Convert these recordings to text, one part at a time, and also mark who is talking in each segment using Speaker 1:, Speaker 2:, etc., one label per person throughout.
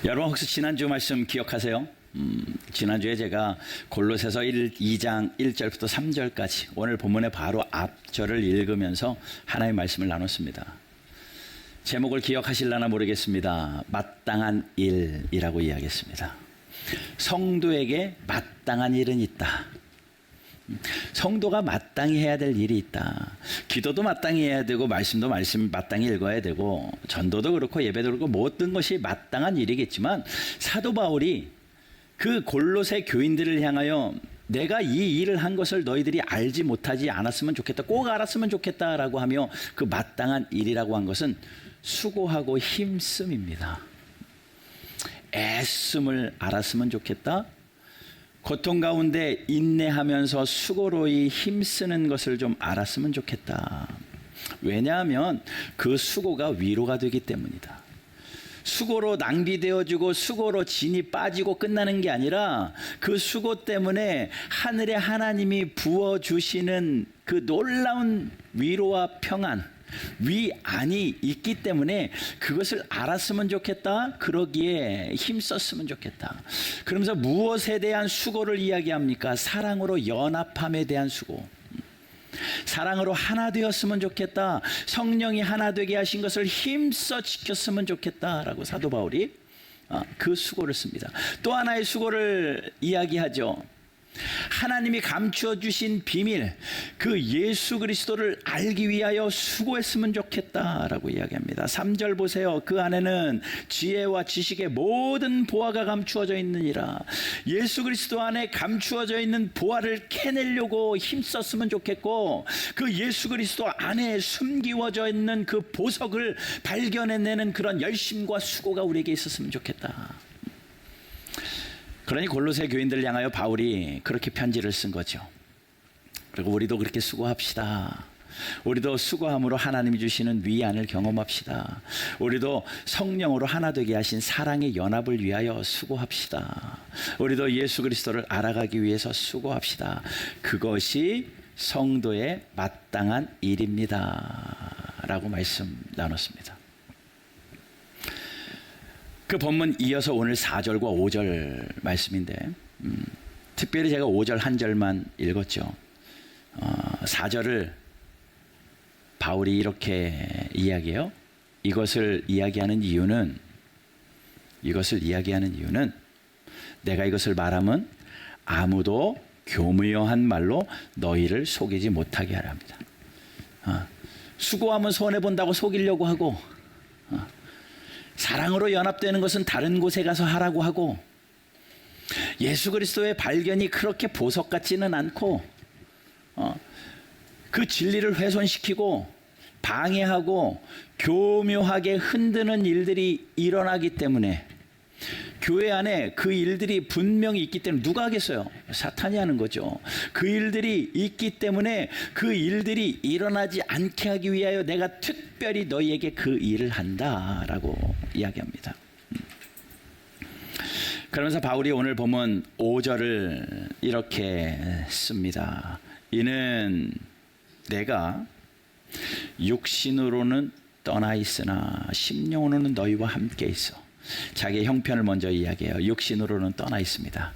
Speaker 1: 여러분 혹시 지난주 말씀 기억하세요? 지난주에 제가 골로새서 2장 1절부터 3절까지 오늘 본문의 바로 앞절을 읽으면서 하나님의 말씀을 나눴습니다. 제목을 기억하실려나 모르겠습니다. 마땅한 일이라고 이야기했습니다. 성도에게 마땅한 일은 있다. 성도가 마땅히 해야 될 일이 있다. 기도도 마땅히 해야 되고 말씀도 마땅히 읽어야 되고 전도도 그렇고 예배도 그렇고 모든 것이 마땅한 일이겠지만 사도 바울이 그 골로새 교인들을 향하여 내가 이 일을 한 것을 너희들이 알지 못하지 않았으면 좋겠다. 꼭 알았으면 좋겠다라고 하며 그 마땅한 일이라고 한 것은 수고하고 힘씀입니다. 애씀을 알았으면 좋겠다. 고통 가운데 인내하면서 수고로이 힘쓰는 것을 좀 알았으면 좋겠다. 왜냐하면 그 수고가 위로가 되기 때문이다. 수고로 낭비되어지고 수고로 진이 빠지고 끝나는 게 아니라 그 수고 때문에 하늘의 하나님이 부어주시는 그 놀라운 위로와 평안, 위안이 있기 때문에 그것을 알았으면 좋겠다. 그러기에 힘썼으면 좋겠다. 그러면서 무엇에 대한 수고를 이야기합니까? 사랑으로 연합함에 대한 수고. 사랑으로 하나 되었으면 좋겠다. 성령이 하나 되게 하신 것을 힘써 지켰으면 좋겠다라고 사도 바울이 그 수고를 씁니다. 또 하나의 수고를 이야기하죠. 하나님이 감추어 주신 비밀, 그 예수 그리스도를 알기 위하여 수고했으면 좋겠다라고 이야기합니다. 3절 보세요. 그 안에는 지혜와 지식의 모든 보화가 감추어져 있느니라. 예수 그리스도 안에 감추어져 있는 보화를 캐내려고 힘썼으면 좋겠고, 그 예수 그리스도 안에 숨기워져 있는 그 보석을 발견해내는 그런 열심과 수고가 우리에게 있었으면 좋겠다. 그러니 골로새 교인들을 향하여 바울이 그렇게 편지를 쓴 거죠. 그리고 우리도 그렇게 수고합시다. 우리도 수고함으로 하나님이 주시는 위안을 경험합시다. 우리도 성령으로 하나 되게 하신 사랑의 연합을 위하여 수고합시다. 우리도 예수 그리스도를 알아가기 위해서 수고합시다. 그것이 성도의 마땅한 일입니다 라고 말씀 나눴습니다. 그 본문 이어서 오늘 4절과 5절 말씀인데 특별히 제가 5절 한 절만 읽었죠. 4절을 바울이 이렇게 이야기해요. 이것을 이야기하는 이유는 내가 이것을 말하면 아무도 교묘한 말로 너희를 속이지 못하게 하려 합니다. 수고하면 손해본다고 속이려고 하고 사랑으로 연합되는 것은 다른 곳에 가서 하라고 하고 예수 그리스도의 발견이 그렇게 보석 같지는 않고 그 진리를 훼손시키고 방해하고 교묘하게 흔드는 일들이 일어나기 때문에 교회 안에 그 일들이 분명히 있기 때문에 누가 하겠어요? 사탄이 하는 거죠. 그 일들이 있기 때문에 그 일들이 일어나지 않게 하기 위하여 내가 특별히 너희에게 그 일을 한다라고 이야기합니다. 그러면서 바울이 오늘 보면 5절을 이렇게 씁니다. 이는 내가 육신으로는 떠나 있으나 심령으로는 너희와 함께 있어. 자기의 형편을 먼저 이야기해요. 육신으로는 떠나 있습니다.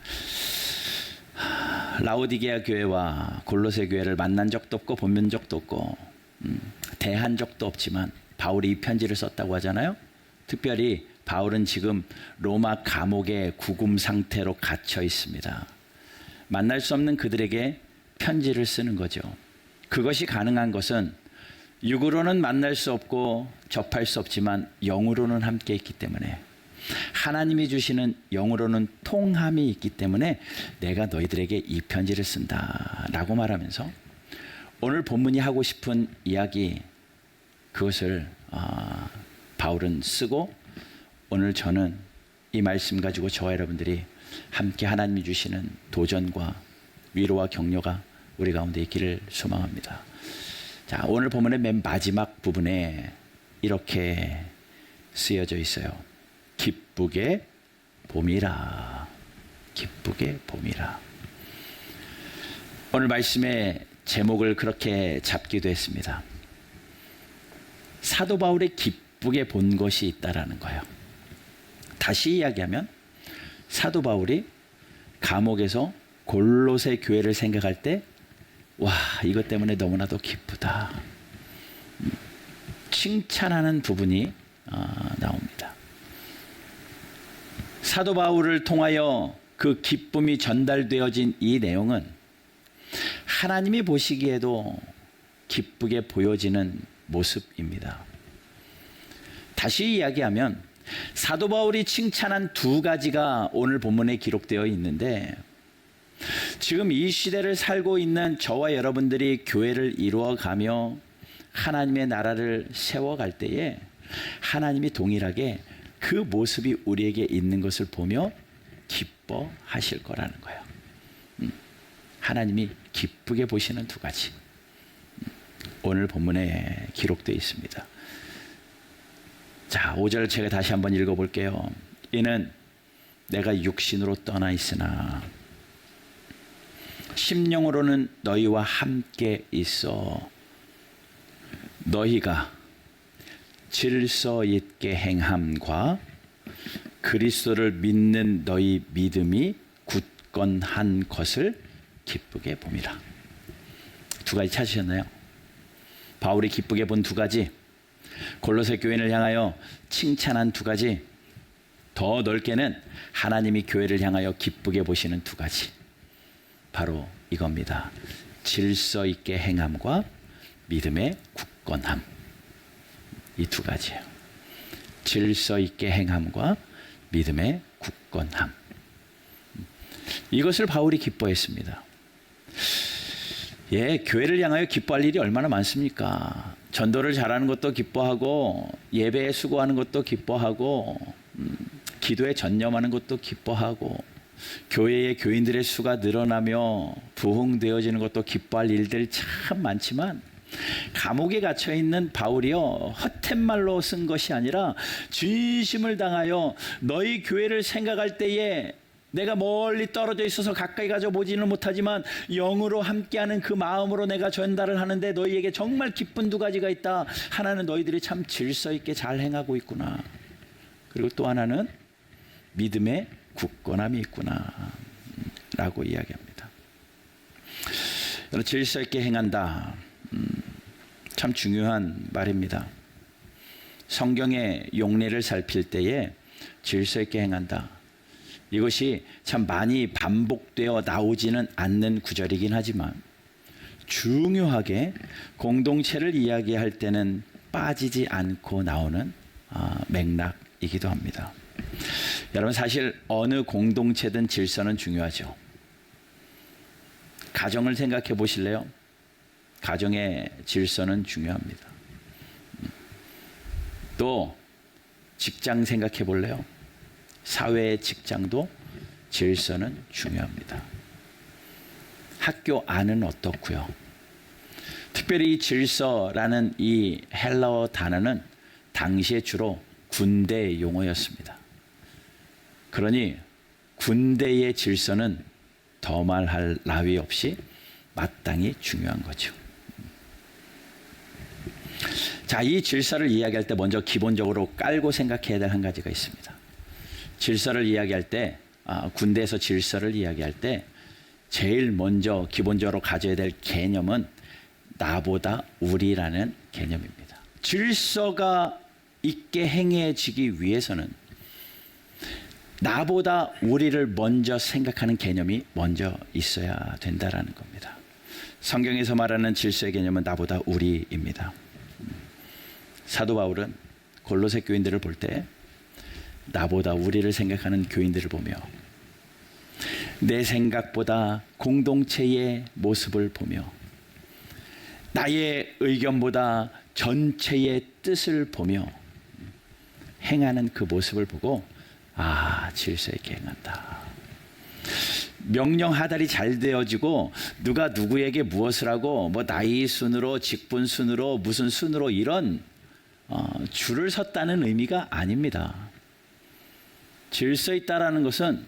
Speaker 1: 라오디게아 교회와 골로새 교회를 만난 적도 없고 본 적도 없고 대한 적도 없지만 바울이 이 편지를 썼다고 하잖아요. 특별히 바울은 지금 로마 감옥의 구금 상태로 갇혀 있습니다. 만날 수 없는 그들에게 편지를 쓰는 거죠. 그것이 가능한 것은 육으로는 만날 수 없고 접할 수 없지만 영으로는 함께 있기 때문에, 하나님이 주시는 영으로는 통함이 있기 때문에 내가 너희들에게 이 편지를 쓴다 라고 말하면서 오늘 본문이 하고 싶은 이야기, 그것을 바울은 쓰고 오늘 저는 이 말씀 가지고 저와 여러분들이 함께 하나님이 주시는 도전과 위로와 격려가 우리 가운데 있기를 소망합니다. 자, 오늘 본문의 맨 마지막 부분에 이렇게 쓰여져 있어요. 기쁘게 봄이라. 기쁘게 봄이라. 오늘 말씀의 제목을 그렇게 잡기도 했습니다. 사도 바울이 기쁘게 본 것이 있다라는 거예요. 다시 이야기하면 사도 바울이 감옥에서 골로새 교회를 생각할 때 와, 이것 때문에 너무나도 기쁘다. 칭찬하는 부분이 나옵니다. 사도 바울을 통하여 그 기쁨이 전달되어진 이 내용은 하나님이 보시기에도 기쁘게 보여지는 모습입니다. 다시 이야기하면 사도 바울이 칭찬한 두 가지가 오늘 본문에 기록되어 있는데, 지금 이 시대를 살고 있는 저와 여러분들이 교회를 이루어가며 하나님의 나라를 세워갈 때에 하나님이 동일하게 그 모습이 우리에게 있는 것을 보며 기뻐하실 거라는 거예요. 하나님이 기쁘게 보시는 두 가지, 오늘 본문에 기록되어 있습니다. 자, 5절 제가 다시 한번 읽어볼게요. 이는 내가 육신으로 떠나 있으나 심령으로는 너희와 함께 있어 너희가 질서 있게 행함과 그리스도를 믿는 너희 믿음이 굳건한 것을 기쁘게 봄이라. 두 가지 찾으셨나요? 바울이 기쁘게 본 두 가지, 골로새 교인을 향하여 칭찬한 두 가지, 더 넓게는 하나님이 교회를 향하여 기쁘게 보시는 두 가지, 바로 이겁니다. 질서 있게 행함과 믿음의 굳건함. 이 두 가지예요. 질서 있게 행함과 믿음의 굳건함. 이것을 바울이 기뻐했습니다. 예, 교회를 향하여 기뻐할 일이 얼마나 많습니까? 전도를 잘하는 것도 기뻐하고, 예배에 수고하는 것도 기뻐하고, 기도에 전념하는 것도 기뻐하고, 교회의 교인들의 수가 늘어나며 부흥되어지는 것도 기뻐할 일들이 참 많지만, 감옥에 갇혀 있는 바울이요, 헛된 말로 쓴 것이 아니라 진심을 당하여 너희 교회를 생각할 때에 내가 멀리 떨어져 있어서 가까이 가져 보지는 못하지만 영으로 함께하는 그 마음으로 내가 전달을 하는데 너희에게 정말 기쁜 두 가지가 있다. 하나는 너희들이 참 질서 있게 잘 행하고 있구나. 그리고 또 하나는 믿음의 굳건함이 있구나 라고 이야기합니다. 질서 있게 행한다, 참 중요한 말입니다. 성경의 용례를 살필 때에 질서 있게 행한다, 이것이 참 많이 반복되어 나오지는 않는 구절이긴 하지만 중요하게 공동체를 이야기할 때는 빠지지 않고 나오는 맥락이기도 합니다. 여러분, 사실 어느 공동체든 질서는 중요하죠. 가정을 생각해 보실래요? 가정의 질서는 중요합니다. 또 직장 생각해 볼래요? 사회의 직장도 질서는 중요합니다. 학교 안은 어떻고요? 특별히 이 질서라는 이 헬라어 단어는 당시에 주로 군대 용어였습니다. 그러니 군대의 질서는 더 말할 나위 없이 마땅히 중요한 거죠. 자, 이 질서를 이야기할 때 먼저 기본적으로 깔고 생각해야 될 한 가지가 있습니다. 질서를 이야기할 때, 군대에서 질서를 이야기할 때 제일 먼저 기본적으로 가져야 될 개념은 나보다 우리라는 개념입니다. 질서가 있게 행해지기 위해서는 나보다 우리를 먼저 생각하는 개념이 먼저 있어야 된다라는 겁니다. 성경에서 말하는 질서의 개념은 나보다 우리입니다. 사도 바울은 골로새 교인들을 볼 때 나보다 우리를 생각하는 교인들을 보며 내 생각보다 공동체의 모습을 보며 나의 의견보다 전체의 뜻을 보며 행하는 그 모습을 보고 질서 있게 행한다. 명령 하달이 잘 되어지고 누가 누구에게 무엇을 하고 뭐 나이 순으로 직분 순으로 무슨 순으로 이런 줄을 섰다는 의미가 아닙니다. 질서 있다라는 것은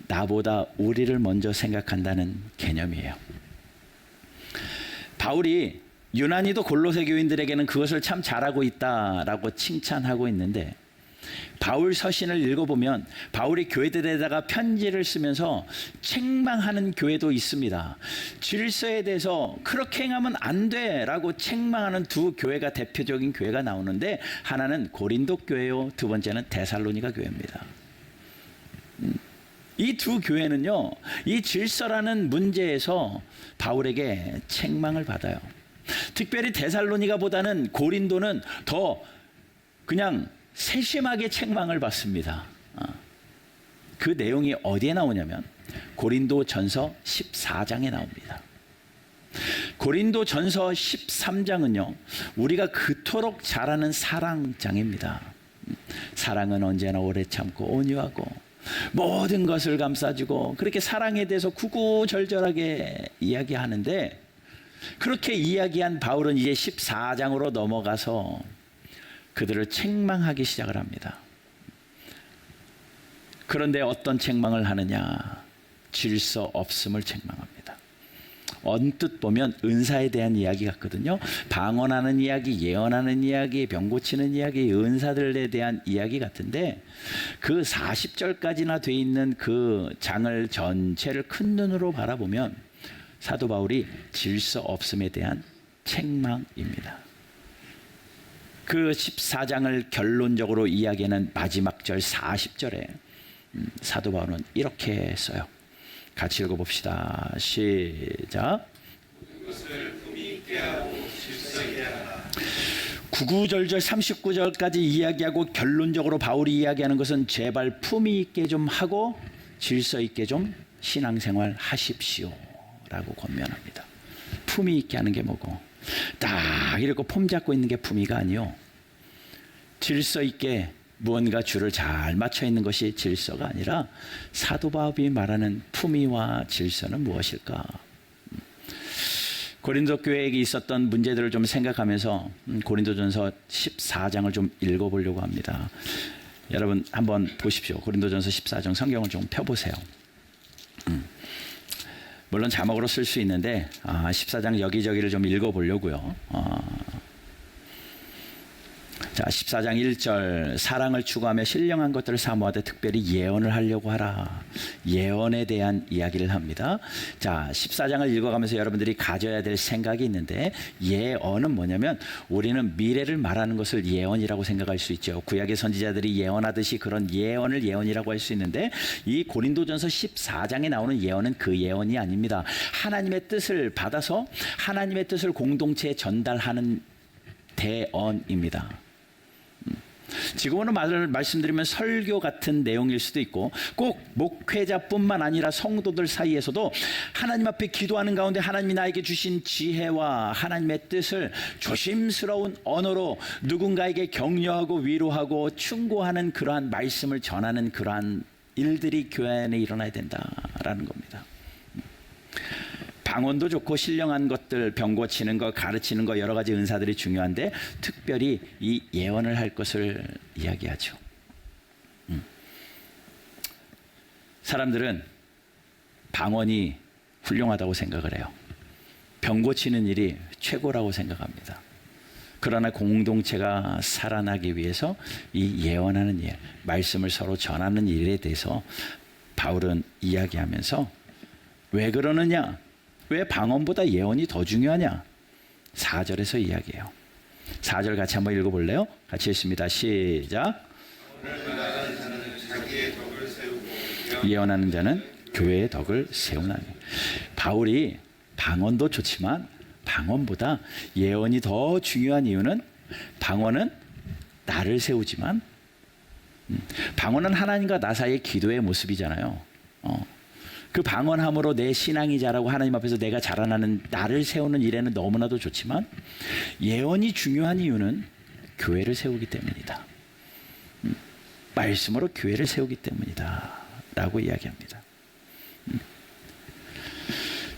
Speaker 1: 나보다 우리를 먼저 생각한다는 개념이에요. 바울이 유난히도 골로새 교인들에게는 그것을 참 잘하고 있다라고 칭찬하고 있는데, 바울 서신을 읽어보면 바울이 교회들에다가 편지를 쓰면서 책망하는 교회도 있습니다. 질서에 대해서 그렇게 행하면 안 돼라고 책망하는 두 교회가 대표적인 교회가 나오는데, 하나는 고린도 교회요, 두 번째는 데살로니가 교회입니다. 이 두 교회는요, 이 질서라는 문제에서 바울에게 책망을 받아요. 특별히 데살로니가보다는 고린도는 더 그냥 세심하게 책망을 받습니다. 그 내용이 어디에 나오냐면 고린도 전서 14장에 나옵니다. 고린도 전서 13장은요, 우리가 그토록 잘 아는 사랑장입니다. 사랑은 언제나 오래 참고 온유하고 모든 것을 감싸주고, 그렇게 사랑에 대해서 구구절절하게 이야기하는데, 그렇게 이야기한 바울은 이제 14장으로 넘어가서 그들을 책망하기 시작을 합니다. 그런데 어떤 책망을 하느냐? 질서 없음을 책망합니다. 언뜻 보면 은사에 대한 이야기 같거든요. 방언하는 이야기, 예언하는 이야기, 병 고치는 이야기, 은사들에 대한 이야기 같은데, 그 40절까지나 돼 있는 그 장을 전체를 큰 눈으로 바라보면 사도 바울이 질서 없음에 대한 책망입니다. 그 14장을 결론적으로 이야기하는 마지막 절 40절에 사도 바울은 이렇게 써요. 같이 읽어봅시다. 시작. 그것을 품위 있게 하고 질서 있게 하라. 99절절 39절까지 이야기하고 결론적으로 바울이 이야기하는 것은 제발 품위 있게 좀 하고 질서 있게 좀 신앙생활 하십시오 라고 권면합니다. 품위 있게 하는 게 뭐고, 딱 이렇게 폼 잡고 있는 게 품위가 아니요, 질서 있게 무언가 줄을 잘 맞춰 있는 것이 질서가 아니라, 사도 바울이 말하는 품위와 질서는 무엇일까? 고린도 교회에 있었던 문제들을 좀 생각하면서 고린도전서 14장을 좀 읽어보려고 합니다. 여러분 한번 보십시오. 고린도전서 14장 성경을 좀 펴보세요. 물론 자막으로 쓸 수 있는데 14장 여기저기를 좀 읽어보려고요. 자, 14장 1절, 사랑을 추구하며 신령한 것들을 사모하되 특별히 예언을 하려고 하라. 예언에 대한 이야기를 합니다. 자, 14장을 읽어가면서 여러분들이 가져야 될 생각이 있는데, 예언은 뭐냐면 우리는 미래를 말하는 것을 예언이라고 생각할 수 있죠. 구약의 선지자들이 예언하듯이 그런 예언을 예언이라고 할 수 있는데, 이 고린도전서 14장에 나오는 예언은 그 예언이 아닙니다. 하나님의 뜻을 받아서 하나님의 뜻을 공동체에 전달하는 대언입니다. 지금으로 말씀드리면 설교 같은 내용일 수도 있고, 꼭 목회자뿐만 아니라 성도들 사이에서도 하나님 앞에 기도하는 가운데 하나님이 나에게 주신 지혜와 하나님의 뜻을 조심스러운 언어로 누군가에게 격려하고 위로하고 충고하는 그러한 말씀을 전하는 그러한 일들이 교회 안에 일어나야 된다라는 겁니다. 방언도 좋고 신령한 것들, 병 고치는 거, 가르치는 거, 여러 가지 은사들이 중요한데 특별히 이 예언을 할 것을 이야기하죠. 사람들은 방언이 훌륭하다고 생각을 해요. 병 고치는 일이 최고라고 생각합니다. 그러나 공동체가 살아나기 위해서 이 예언하는 일, 말씀을 서로 전하는 일에 대해서 바울은 이야기하면서 왜 그러느냐? 왜 방언보다 예언이 더 중요하냐? 4절에서 이야기해요. 4절 같이 한번 읽어볼래요? 같이 읽습니다. 시작. 예언하는 자는 교회의 덕을 세우나니. 바울이 방언도 좋지만 방언보다 예언이 더 중요한 이유는, 방언은 나를 세우지만 방언은 하나님과 나 사이의 기도의 모습이잖아요. 그 방언함으로 내 신앙이 자라고 하나님 앞에서 내가 자라나는, 나를 세우는 일에는 너무나도 좋지만, 예언이 중요한 이유는 교회를 세우기 때문이다. 말씀으로 교회를 세우기 때문이다 라고 이야기합니다.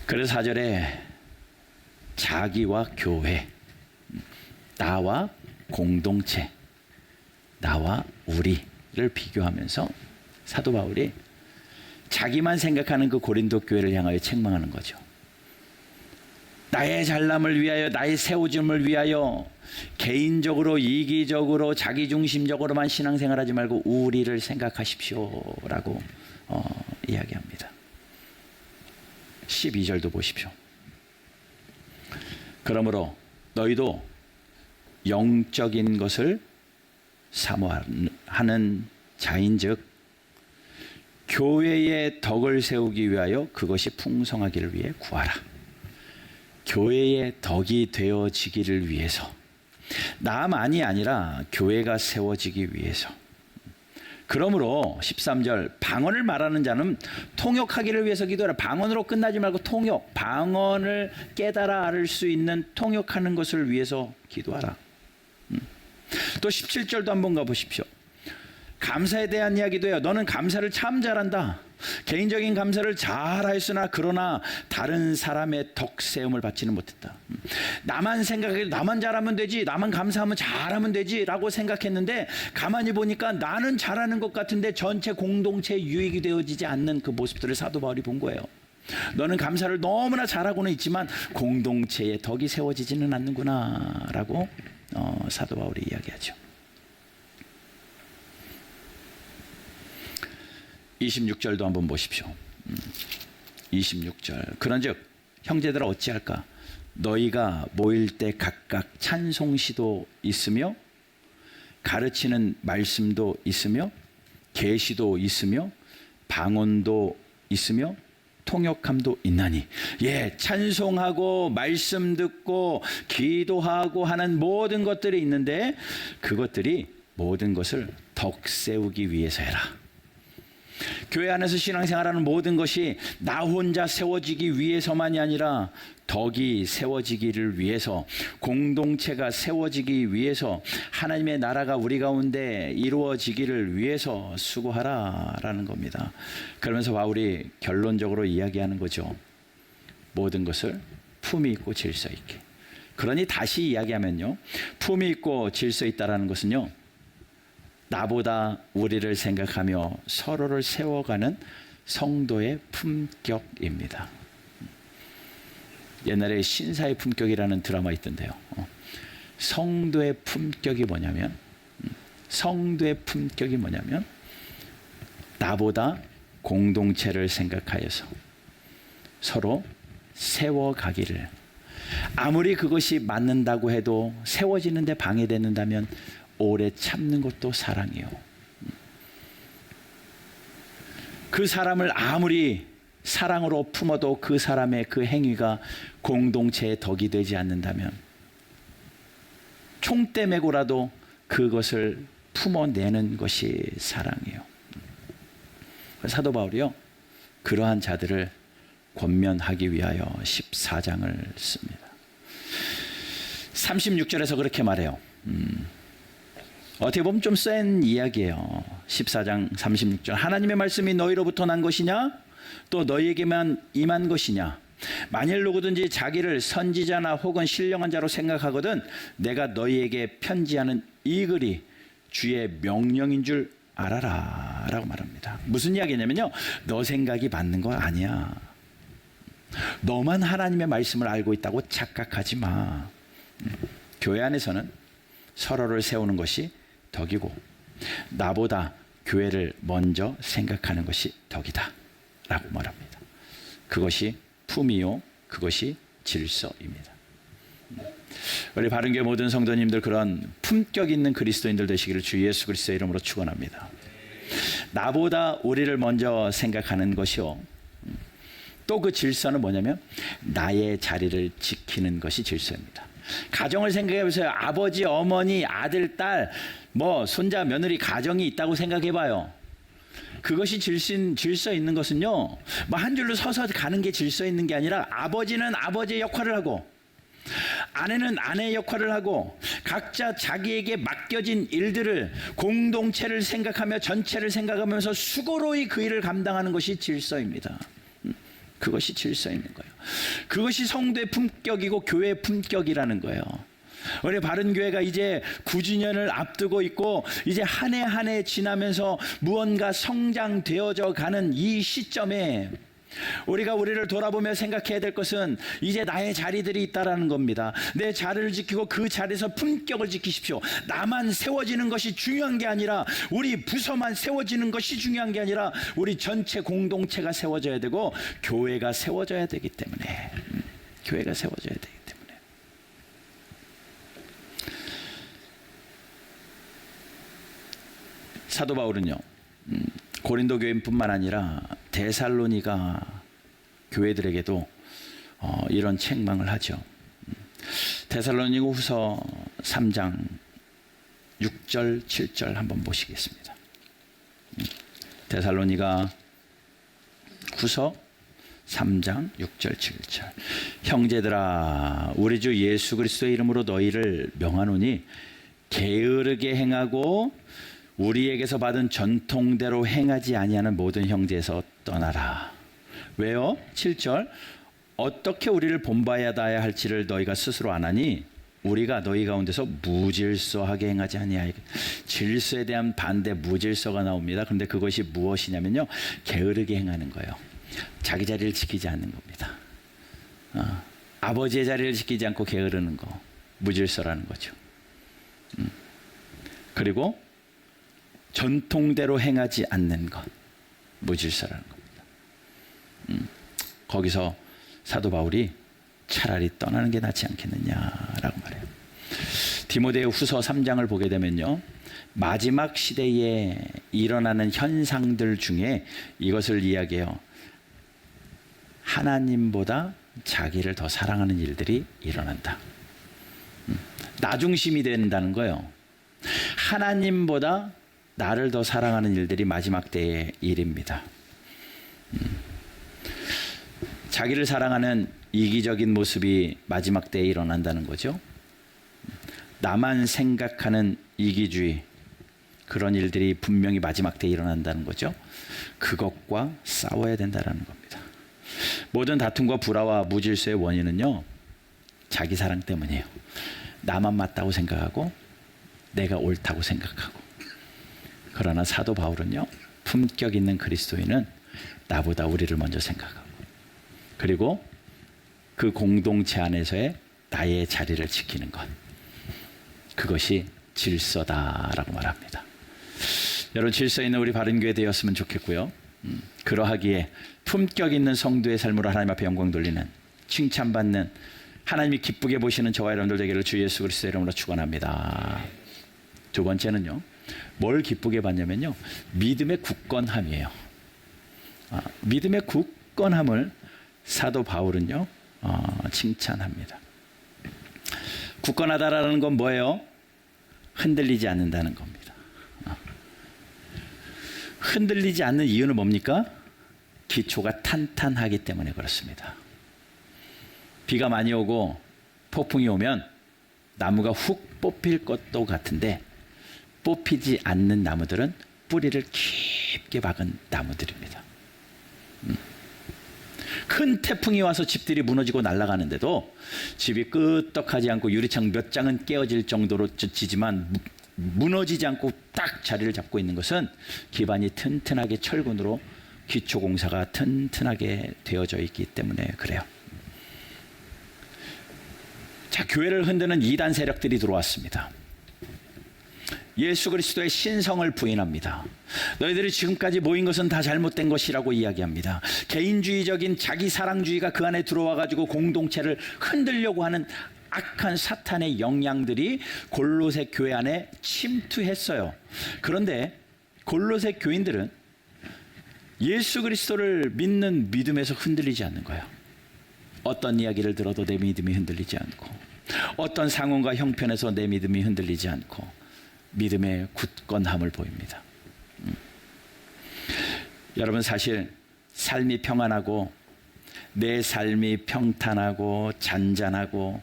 Speaker 1: 그래서 4절에 자기와 교회, 나와 공동체, 나와 우리를 비교하면서 사도 바울이 자기만 생각하는 그 고린도 교회를 향하여 책망하는 거죠. 나의 잘남을 위하여, 나의 세워짐을 위하여 개인적으로 이기적으로 자기중심적으로만 신앙생활하지 말고 우리를 생각하십시오라고 이야기합니다. 12절도 보십시오. 그러므로 너희도 영적인 것을 사모하는 자인즉 교회의 덕을 세우기 위하여 그것이 풍성하기를 위해 구하라. 교회의 덕이 되어지기를 위해서, 나만이 아니라 교회가 세워지기 위해서. 그러므로 13절, 방언을 말하는 자는 통역하기를 위해서 기도하라. 방언으로 끝나지 말고 통역, 방언을 깨달아 알 수 있는 통역하는 것을 위해서 기도하라. 또 17절도 한번 가보십시오. 감사에 대한 이야기도 해요. 너는 감사를 참 잘한다. 개인적인 감사를 잘하였으나 그러나 다른 사람의 덕세움을 받지는 못했다. 나만 생각해도 나만 잘하면 되지, 나만 감사하면 잘하면 되지 라고 생각했는데 가만히 보니까 나는 잘하는 것 같은데 전체 공동체에 유익이 되어지지 않는 그 모습들을 사도 바울이 본 거예요. 너는 감사를 너무나 잘하고는 있지만 공동체에 덕이 세워지지는 않는구나 라고 사도 바울이 이야기하죠. 26절도 한번 보십시오. 26절, 그런즉 형제들아 어찌할까? 너희가 모일 때 각각 찬송시도 있으며 가르치는 말씀도 있으며 계시도 있으며 방언도 있으며 통역함도 있나니. 찬송하고 말씀 듣고 기도하고 하는 모든 것들이 있는데 그것들이 모든 것을 덕 세우기 위해서 해라. 교회 안에서 신앙생활하는 모든 것이 나 혼자 세워지기 위해서만이 아니라 덕이 세워지기를 위해서, 공동체가 세워지기 위해서, 하나님의 나라가 우리 가운데 이루어지기를 위해서 수고하라라는 겁니다. 그러면서 바울이 결론적으로 이야기하는 거죠. 모든 것을 품위 있고 질서 있게. 그러니 다시 이야기하면요, 품위 있고 질서 있다라는 것은요, 나보다 우리를 생각하며 서로를 세워가는 성도의 품격입니다. 옛날에 신사의 품격이라는 드라마 있던데요. 성도의 품격이 뭐냐면, 나보다 공동체를 생각하여서 서로 세워가기를, 아무리 그것이 맞는다고 해도 세워지는데 방해되는다면 오래 참는 것도 사랑이요. 그 사람을 아무리 사랑으로 품어도 그 사람의 그 행위가 공동체의 덕이 되지 않는다면 총대 메고라도 그것을 품어내는 것이 사랑이요. 사도 바울이요, 그러한 자들을 권면하기 위하여 14장을 씁니다. 36절에서 그렇게 말해요. 어떻게 보면 좀 센 이야기예요. 14장 36절, 하나님의 말씀이 너희로부터 난 것이냐 또 너희에게만 임한 것이냐. 만일 누구든지 자기를 선지자나 혹은 신령한 자로 생각하거든 내가 너희에게 편지하는 이 글이 주의 명령인 줄 알아라 라고 말합니다. 무슨 이야기냐면요, 너 생각이 맞는 거 아니야. 너만 하나님의 말씀을 알고 있다고 착각하지 마. 교회 안에서는 서로를 세우는 것이 덕이고 나보다 교회를 먼저 생각하는 것이 덕이다 라고 말합니다. 그것이 품이요, 그것이 질서입니다. 우리 바른교회 모든 성도님들 그런 품격 있는 그리스도인들 되시기를 주 예수 그리스도의 이름으로 축원합니다. 나보다 우리를 먼저 생각하는 것이요, 또 그 질서는 뭐냐면 나의 자리를 지키는 것이 질서입니다. 가정을 생각해 보세요. 아버지, 어머니, 아들, 딸, 손자, 며느리 가정이 있다고 생각해 봐요. 그것이 질서 있는 것은요, 한 줄로 서서 가는 게 질서 있는 게 아니라 아버지는 아버지의 역할을 하고 아내는 아내의 역할을 하고 각자 자기에게 맡겨진 일들을, 공동체를 생각하며 전체를 생각하면서 수고로이 그 일을 감당하는 것이 질서입니다. 그것이 질서 있는 거예요. 그것이 성도의 품격이고 교회의 품격이라는 거예요. 우리 바른교회가 이제 9주년을 앞두고 있고 이제 한 해 한 해 지나면서 무언가 성장되어져 가는 이 시점에 우리가 우리를 돌아보며 생각해야 될 것은 이제 나의 자리들이 있다라는 겁니다. 내 자리를 지키고 그 자리에서 품격을 지키십시오. 나만 세워지는 것이 중요한 게 아니라, 우리 부서만 세워지는 것이 중요한 게 아니라 우리 전체 공동체가 세워져야 되고 교회가 세워져야 되기 때문에, 교회가 세워져야 되기 때문에. 사도 바울은요, 고린도 교인뿐만 아니라 데살로니가 교회들에게도 이런 책망을 하죠. 데살로니가 후서 3장 6절 7절 한번 보시겠습니다. 데살로니가 후서 3장 6절 7절. 형제들아, 우리 주 예수 그리스도의 이름으로 너희를 명하노니 게으르게 행하고 우리에게서 받은 전통대로 행하지 아니하는 모든 형제에서 떠나라. 왜요? 7절. 어떻게 우리를 본받아야 할지를 너희가 스스로 아나니 우리가 너희 가운데서 무질서하게 행하지 아니하여. 질서에 대한 반대 무질서가 나옵니다. 그런데 그것이 무엇이냐면요, 게으르게 행하는 거예요. 자기 자리를 지키지 않는 겁니다. 아버지의 자리를 지키지 않고 게으르는 거, 무질서라는 거죠. 그리고 전통대로 행하지 않는 것, 무질서라는 겁니다. 거기서 사도 바울이 차라리 떠나는 게 낫지 않겠느냐라고 말해요. 디모데후 후서 3장을 보게 되면요, 마지막 시대에 일어나는 현상들 중에 이것을 이야기해요. 하나님보다 자기를 더 사랑하는 일들이 일어난다. 나 중심이 된다는 거예요. 하나님보다 나를 더 사랑하는 일들이 마지막 때의 일입니다. 자기를 사랑하는 이기적인 모습이 마지막 때에 일어난다는 거죠. 나만 생각하는 이기주의, 그런 일들이 분명히 마지막 때에 일어난다는 거죠. 그것과 싸워야 된다는 겁니다. 모든 다툼과 불화와 무질서의 원인은요, 자기 사랑 때문이에요. 나만 맞다고 생각하고 내가 옳다고 생각하고. 그러나 사도 바울은요, 품격 있는 그리스도인은 나보다 우리를 먼저 생각하고, 그리고 그 공동체 안에서의 나의 자리를 지키는 것, 그것이 질서다라고 말합니다. 여러분, 질서 있는 우리 바른교회 되었으면 좋겠고요. 그러하기에 품격 있는 성도의 삶으로 하나님 앞에 영광 돌리는, 칭찬받는, 하나님이 기쁘게 보시는 저와 여러분들 되기를 주 예수 그리스도의 이름으로 축원합니다. 두 번째는요, 뭘 기쁘게 받냐면요, 믿음의 굳건함이에요. 믿음의 굳건함을 사도 바울은요, 칭찬합니다. 굳건하다라는 건 뭐예요? 흔들리지 않는다는 겁니다. 흔들리지 않는 이유는 뭡니까? 기초가 탄탄하기 때문에 그렇습니다. 비가 많이 오고 폭풍이 오면 나무가 훅 뽑힐 것도 같은데, 뽑히지 않는 나무들은 뿌리를 깊게 박은 나무들입니다. 큰 태풍이 와서 집들이 무너지고 날아가는데도 집이 끄떡하지 않고 유리창 몇 장은 깨어질 정도로 지지만 무너지지 않고 딱 자리를 잡고 있는 것은 기반이 튼튼하게 철근으로 기초공사가 튼튼하게 되어져 있기 때문에 그래요. 자, 교회를 흔드는 이단 세력들이 들어왔습니다. 예수 그리스도의 신성을 부인합니다. 너희들이 지금까지 모인 것은 다 잘못된 것이라고 이야기합니다. 개인주의적인 자기사랑주의가 그 안에 들어와가지고 공동체를 흔들려고 하는 악한 사탄의 영향들이 골로새 교회 안에 침투했어요. 그런데 골로새 교인들은 예수 그리스도를 믿는 믿음에서 흔들리지 않는 거예요. 어떤 이야기를 들어도 내 믿음이 흔들리지 않고, 어떤 상황과 형편에서 내 믿음이 흔들리지 않고 믿음의 굳건함을 보입니다. 여러분, 사실 삶이 평안하고 내 삶이 평탄하고 잔잔하고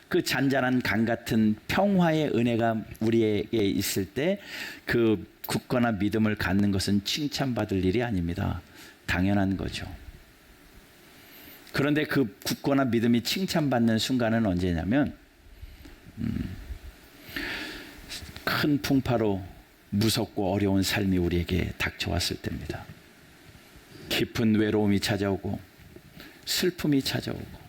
Speaker 1: 그 잔잔한 강 같은 평화의 은혜가 우리에게 있을 때 그 굳건한 믿음을 갖는 것은 칭찬받을 일이 아닙니다. 당연한 거죠. 그런데 그 굳건한 믿음이 칭찬받는 순간은 언제냐면 큰 풍파로 무섭고 어려운 삶이 우리에게 닥쳐왔을 때입니다. 깊은 외로움이 찾아오고 슬픔이 찾아오고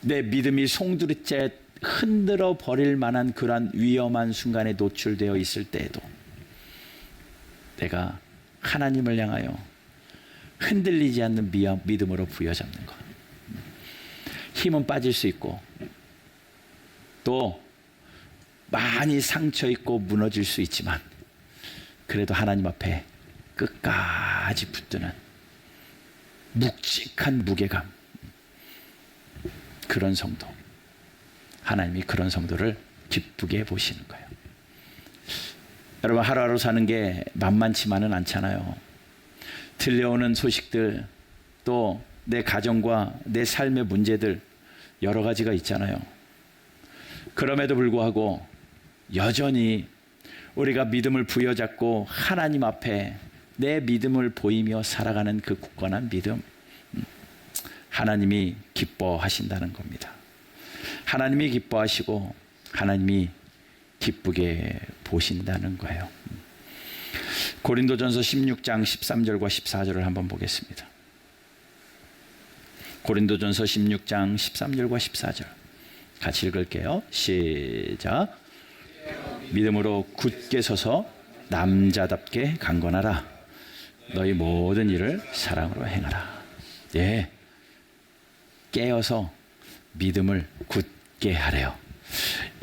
Speaker 1: 내 믿음이 송두리째 흔들어 버릴 만한 그러한 위험한 순간에 노출되어 있을 때에도 내가 하나님을 향하여 흔들리지 않는 믿음으로 부여잡는 것. 힘은 빠질 수 있고 또 많이 상처 있고 무너질 수 있지만 그래도 하나님 앞에 끝까지 붙드는 묵직한 무게감, 그런 성도, 하나님이 그런 성도를 기쁘게 보시는 거예요. 여러분, 하루하루 사는 게 만만치만은 않잖아요. 들려오는 소식들, 또 내 가정과 내 삶의 문제들 여러 가지가 있잖아요. 그럼에도 불구하고 여전히 우리가 믿음을 부여잡고 하나님 앞에 내 믿음을 보이며 살아가는 그 굳건한 믿음, 하나님이 기뻐하신다는 겁니다. 하나님이 기뻐하시고 하나님이 기쁘게 보신다는 거예요. 고린도전서 16장 13절과 14절을 한번 보겠습니다. 고린도전서 16장 13절과 14절 같이 읽을게요. 시작. 믿음으로 굳게 서서 남자답게 강건하라. 너희 모든 일을 사랑으로 행하라. 예, 깨어서 믿음을 굳게 하래요.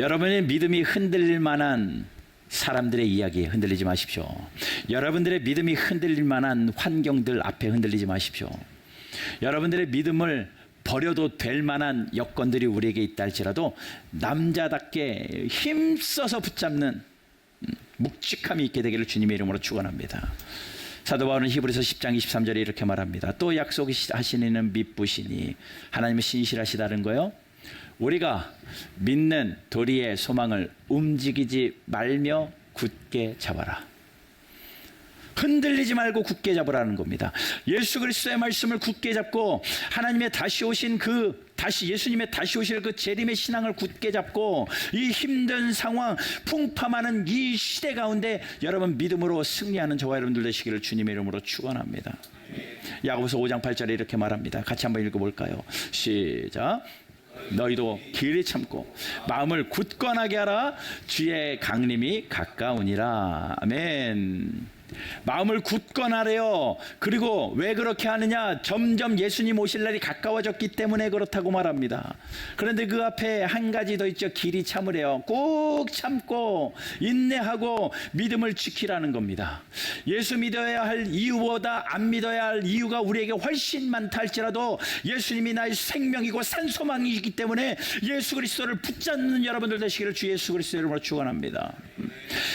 Speaker 1: 여러분의 믿음이 흔들릴 만한 사람들의 이야기에 흔들리지 마십시오. 여러분들의 믿음이 흔들릴 만한 환경들 앞에 흔들리지 마십시오. 여러분들의 믿음을 버려도 될 만한 여건들이 우리에게 있다 할지라도 남자답게 힘써서 붙잡는 묵직함이 있게 되기를 주님의 이름으로 축원합니다. 사도 바울은 히브리서 10장 23절에 이렇게 말합니다. 또 약속하신 이는 미쁘시니, 하나님은 신실하시다는 거요. 우리가 믿는 도리의 소망을 움직이지 말며 굳게 잡아라. 흔들리지 말고 굳게 잡으라는 겁니다. 예수 그리스도의 말씀을 굳게 잡고 하나님의 다시 오신 예수님의 다시 오실 그 재림의 신앙을 굳게 잡고 이 힘든 상황, 풍파많은 이 시대 가운데 여러분 믿음으로 승리하는 저와 여러분들 되시기를 주님의 이름으로 축원합니다. 야고보서 5장 8절에 이렇게 말합니다. 같이 한번 읽어볼까요? 시작. 너희도 길이 참고 마음을 굳건하게 하라. 주의 강림이 가까우니라. 아멘. 마음을 굳건하래요. 그리고 왜 그렇게 하느냐? 점점 예수님 오실 날이 가까워졌기 때문에 그렇다고 말합니다. 그런데 그 앞에 한 가지 더 있죠. 길이 참으래요. 꼭 참고 인내하고 믿음을 지키라는 겁니다. 예수 믿어야 할 이유보다 안 믿어야 할 이유가 우리에게 훨씬 많다 할지라도 예수님이 나의 생명이고 산소망이기 때문에 예수 그리스도를 붙잡는 여러분들 되시기를 주 예수 그리스도의 이름으로 축원합니다.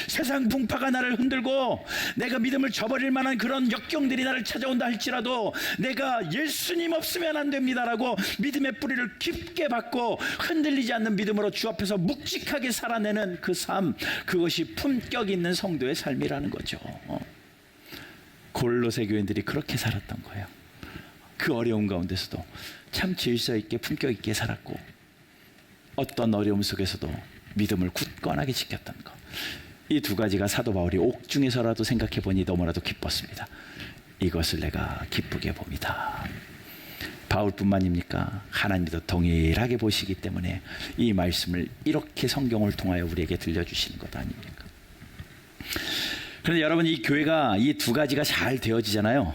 Speaker 1: 세상 풍파가 나를 흔들고 내가 믿음을 저버릴 만한 그런 역경들이 나를 찾아온다 할지라도 내가 예수님 없으면 안 됩니다라고 믿음의 뿌리를 깊게 받고 흔들리지 않는 믿음으로 주 앞에서 묵직하게 살아내는 그 삶, 그것이 품격 있는 성도의 삶이라는 거죠. 골로새 교인들이 그렇게 살았던 거예요. 그 어려운 가운데서도 참 질서 있게 품격 있게 살았고 어떤 어려움 속에서도 믿음을 굳건하게 지켰던 것. 이 두 가지가 사도 바울이 옥중에서라도 생각해 보니 너무나도 기뻤습니다. 이것을 내가 기쁘게 봅니다. 바울뿐만입니까? 하나님도 동일하게 보시기 때문에 이 말씀을 이렇게 성경을 통하여 우리에게 들려주시는 것 아닙니까? 그런데 여러분, 이 교회가 이 두 가지가 잘 되어지잖아요.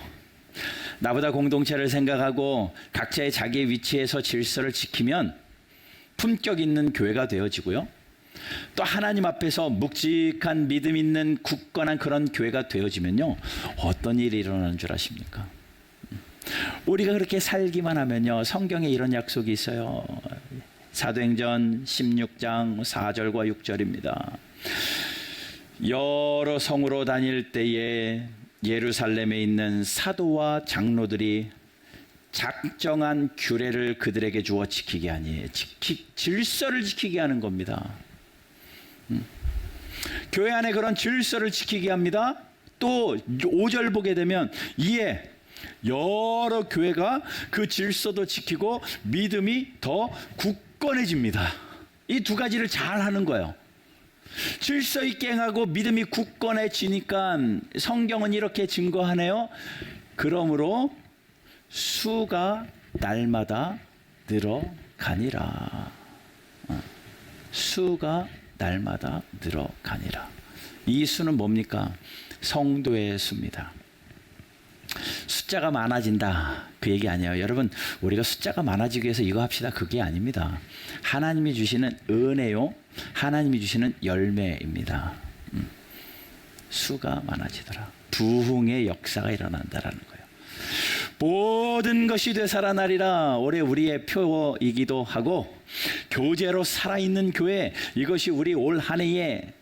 Speaker 1: 나보다 공동체를 생각하고 각자의 자기의 위치에서 질서를 지키면 품격 있는 교회가 되어지고요. 또 하나님 앞에서 묵직한 믿음 있는 굳건한 그런 교회가 되어지면요, 어떤 일이 일어나는 줄 아십니까? 우리가 그렇게 살기만 하면요, 성경에 이런 약속이 있어요. 사도행전 16장 4절과 6절입니다. 여러 성으로 다닐 때에 예루살렘에 있는 사도와 장로들이 작정한 규례를 그들에게 주어 지키게 하니, 질서를 지키게 하는 겁니다. 교회 안에 그런 질서를 지키게 합니다. 또 5절 보게 되면 이에 여러 교회가 그 질서도 지키고 믿음이 더 굳건해집니다. 이 두 가지를 잘 하는 거예요. 질서 있게 행하고 믿음이 굳건해지니까 성경은 이렇게 증거하네요. 그러므로 수가 날마다 늘어가니라. 수가 날마다 늘어가니라. 이 수는 뭡니까? 성도의 수입니다. 숫자가 많아진다 그 얘기 아니에요. 여러분, 우리가 숫자가 많아지기 위해서 이거 합시다 그게 아닙니다. 하나님이 주시는 은혜요, 하나님이 주시는 열매입니다. 수가 많아지더라. 부흥의 역사가 일어난다라는 거예요. 모든 것이 되살아나리라. 올해 우리의 표이기도 하고 교제로 살아있는 교회, 이것이 우리 올 한 해의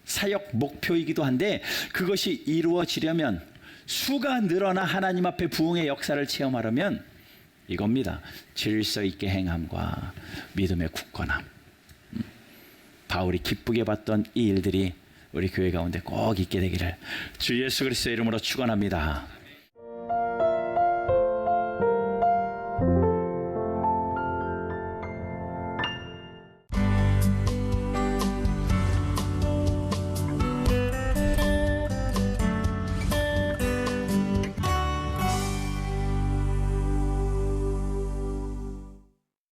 Speaker 1: 사역 목표이기도 한데, 그것이 이루어지려면, 수가 늘어나 하나님 앞에 부흥의 역사를 체험하려면 이겁니다. 질서 있게 행함과 믿음의 굳건함. 바울이 기쁘게 봤던 이 일들이 우리 교회 가운데 꼭 있게 되기를 주 예수 그리스도의 이름으로 축원합니다.